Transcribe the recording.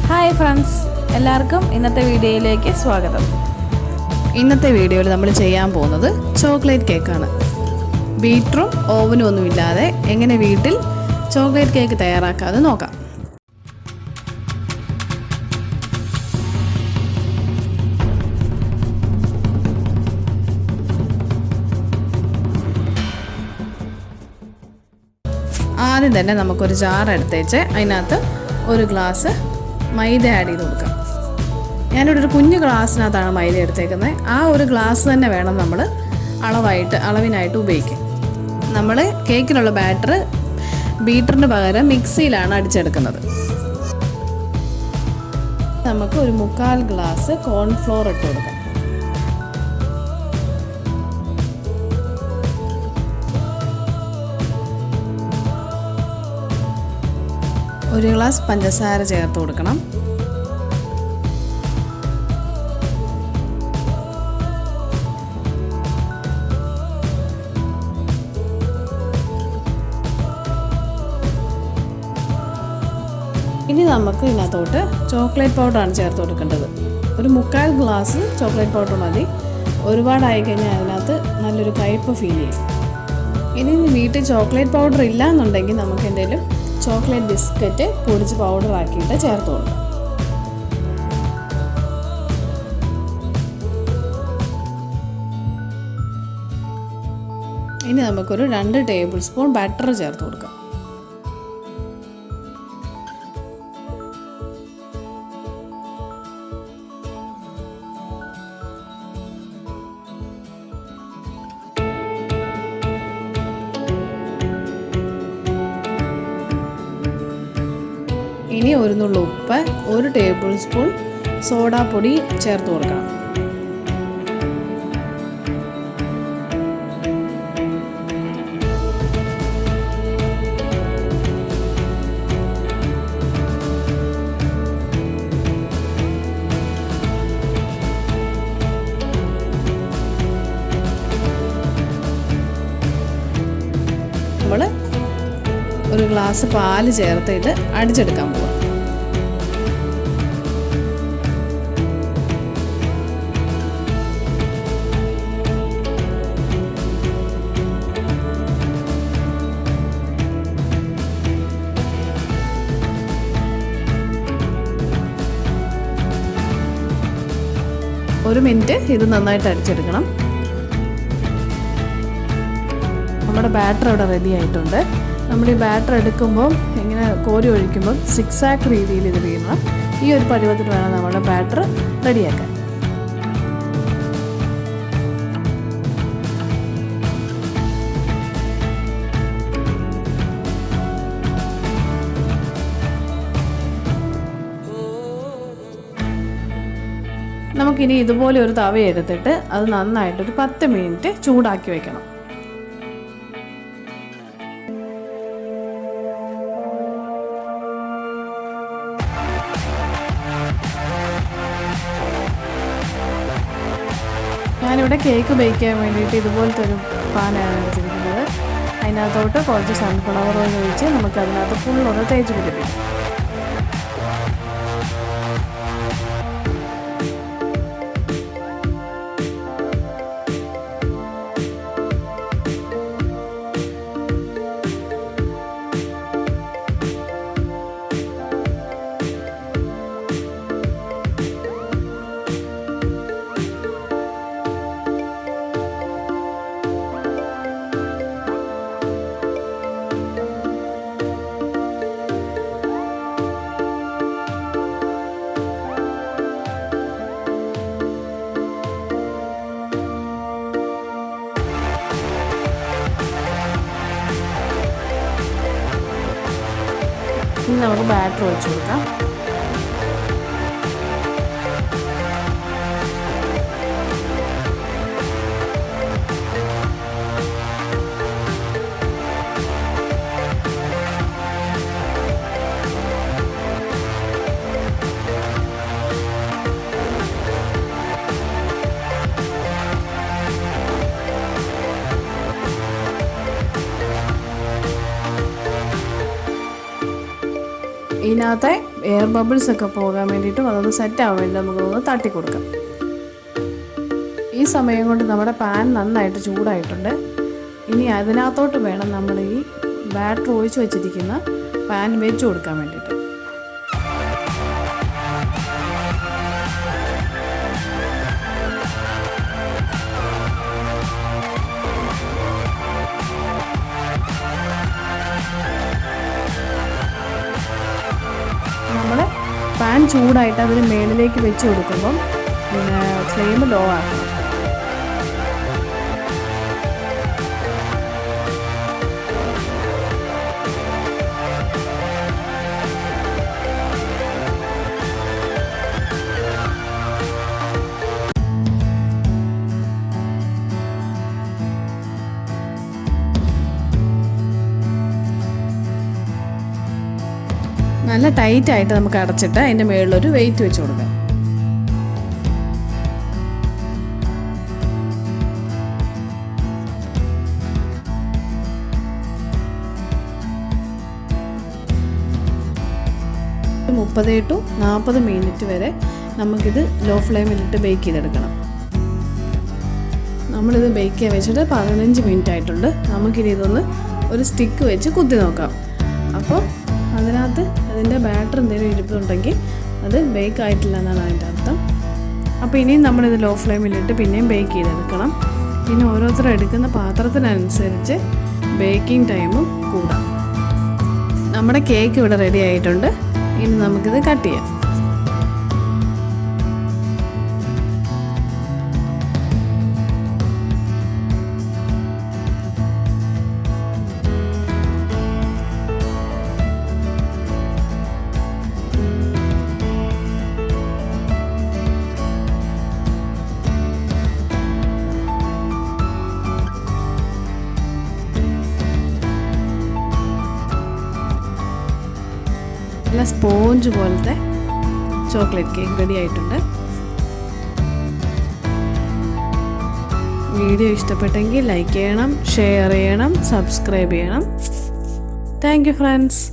Hi friends, എല്ലാവർക്കും ഇന്നത്തെ വീഡിയോയിലേക്ക് സ്വാഗതം. ഇന്നത്തെ വീഡിയോയിൽ നമ്മൾ ചെയ്യാൻ പോകുന്നത് ചോക്ലേറ്റ് കേക്കാണ്. ബീറ്ററും ഓവനും ഒന്നുമില്ലാതെ എങ്ങനെ വീട്ടിൽ ചോക്ലേറ്റ് കേക്ക് തയ്യാറാക്കാതെ നോക്കാം. ആദ്യം തന്നെ നമുക്കൊരു ജാർ എടുത്തേച്ച് അതിനകത്ത് ഒരു ഗ്ലാസ് മൈദ ആഡ് ചെയ്ത് കൊടുക്കാം. ഞാനിവിടെ ഒരു കുഞ്ഞു ഗ്ലാസ്സിനകത്താണ് മൈദ എടുത്തേക്കുന്നത്. ആ ഒരു ഗ്ലാസ് തന്നെ വേണം നമ്മൾ അളവിനായിട്ട് ഉപയോഗിക്കാൻ. നമ്മൾ കേക്കിനുള്ള ബാറ്റർ ബീറ്ററിന് പകരം മിക്സിയിലാണ് അടിച്ചെടുക്കുന്നത്. നമുക്ക് ഒരു 1/4 ഗ്ലാസ് കോൺഫ്ലോർ ഇട്ട് കൊടുക്കാം. ഒരു ഗ്ലാസ് പഞ്ചസാര ചേർത്ത് കൊടുക്കണം. ഇനി നമുക്ക് ഇതിനകത്തോട്ട് ചോക്ലേറ്റ് പൗഡറാണ് ചേർത്ത് കൊടുക്കേണ്ടത്. ഒരു 1/4 ഗ്ലാസ് ചോക്ലേറ്റ് പൗഡർ മതി. ഒരുപാടായി കഴിഞ്ഞാൽ അതിനകത്ത് നല്ലൊരു കയ്പ്പ് ഫീൽ ചെയ്യും. ഇനി വീട്ടിൽ ചോക്ലേറ്റ് പൗഡർ ഇല്ല എന്നുണ്ടെങ്കിൽ നമുക്ക് എന്തെങ്കിലും ചോക്ലേറ്റ് ബിസ്ക്കറ്റ് പൊടിച്ച് പൗഡറാക്കിയിട്ട് ചേർത്ത് കൊടുക്കാം. ഇനി നമുക്കൊരു 2 ടേബിൾ സ്പൂൺ ബട്ടർ ചേർത്ത് കൊടുക്കാം. ഇനി ഒരു നുള്ളു ഉപ്പ്, 1 ടേബിൾ സ്പൂൺ സോഡാപ്പൊടി ചേർത്ത് കൊടുക്കണം. നമ്മൾ ഒരു ഗ്ലാസ് പാല് ചേർത്ത് ഇത് അടിച്ചെടുക്കാൻ പോവാം. ഒരു മിനിറ്റ് ഇത് നന്നായിട്ട് അടിച്ചെടുക്കണം. നമ്മുടെ ബാറ്റർ ഇവിടെ റെഡി ആയിട്ടുണ്ട്. നമ്മൾ ഈ ബാറ്റർ എടുക്കുമ്പോൾ ഇങ്ങനെ കോരി ഒഴിക്കുമ്പോൾ സിക്സാക്ക് രീതിയിൽ ഇത് വീഴണം. ഈ ഒരു പരുവത്തിൽ വേണം നമ്മുടെ ബാറ്റർ റെഡിയാക്കാൻ. നമുക്കിനി ഇതുപോലെ ഒരു തവ എടുത്തിട്ട് അത് നന്നായിട്ടൊരു 10 മിനിറ്റ് ചൂടാക്കി വെക്കണം. ഞാനിവിടെ കേക്ക് ബേക്ക് ചെയ്യാൻ വേണ്ടിയിട്ട് ഇതുപോലത്തെ ഒരു പാനാണ് എടുത്തിരിക്കുന്നത്. അതിനകത്തോട്ട് കുറച്ച് സൺഫ്ലവർ ഓയിൽ ഒഴിച്ച് നമുക്ക് അതിനകത്ത് ഫുള്ളൊന്ന് തേച്ച് പിടിപ്പിക്കും. ഇനി നമുക്ക് ബാറ്റർ ഒഴിച്ച് കൊടുക്കാം. ഇതിനകത്തെ എയർ ബബിൾസ് ഒക്കെ പോകാൻ വേണ്ടിയിട്ടും അതൊന്ന് സെറ്റ് ആവാൻ വേണ്ടി നമുക്കൊന്ന് തട്ടി കൊടുക്കാം. ഈ സമയം കൊണ്ട് നമ്മുടെ പാൻ നന്നായിട്ട് ചൂടായിട്ടുണ്ട്. ഇനി അതിനകത്തോട്ട് വേണം നമ്മൾ ഈ ബാറ്റർ ഒഴിച്ച് വെച്ചിരിക്കുന്ന പാൻ വെച്ച് കൊടുക്കാൻ വേണ്ടിയിട്ട്. നമ്മൾ പാൻ ചൂടായിട്ട് അതിന് മേളിലേക്ക് വെച്ച് കൊടുക്കുമ്പം പിന്നെ ഫ്ലെയിം ലോ ആക്കണം. നല്ല ടൈറ്റായിട്ട് നമുക്ക് അടച്ചിട്ട് അതിൻ്റെ മുകളിലൊരു വെയിറ്റ് വെച്ച് കൊടുക്കാം. ഒരു 30 to 40 മിനിറ്റ് വരെ നമുക്കിത് ലോ ഫ്ലെയിമിലിട്ട് ബേക്ക് ചെയ്തെടുക്കണം. നമ്മളിത് ബേക്ക് ചെയ്യാൻ വെച്ചിട്ട് 15 മിനിറ്റ് ആയിട്ടുണ്ട്. നമുക്കിനി ഇതൊന്ന് ഒരു സ്റ്റിക്ക് വെച്ച് കുത്തി നോക്കാം. അപ്പോൾ അതിനകത്ത് അതിൻ്റെ ബാറ്റർ എന്തെങ്കിലും ഇരിപ്പുണ്ടെങ്കിൽ അത് ബേക്ക് ആയിട്ടില്ല എന്നാണ് അതിൻ്റെ അർത്ഥം. അപ്പോൾ ഇനിയും നമ്മളിത് ലോ ഫ്ലെയിമിലിട്ട് പിന്നെയും ബേക്ക് ചെയ്തെടുക്കണം. പിന്നെ ഓരോരുത്തരും എടുക്കുന്ന പാത്രത്തിനനുസരിച്ച് ബേക്കിംഗ് ടൈമും കൂടാം. നമ്മുടെ കേക്ക് ഇവിടെ റെഡി ആയിട്ടുണ്ട്. ഇനി നമുക്കിത് കട്ട് ചെയ്യാം. നല്ല സ്പോഞ്ച് പോലത്തെ ചോക്ലേറ്റ് കേക്ക് റെഡി ആയിട്ടുണ്ട്. വീഡിയോ ഇഷ്ടപ്പെട്ടെങ്കിൽ ലൈക്ക് ചെയ്യണം, ഷെയർ ചെയ്യണം, സബ്സ്ക്രൈബ് ചെയ്യണം. Thank you friends.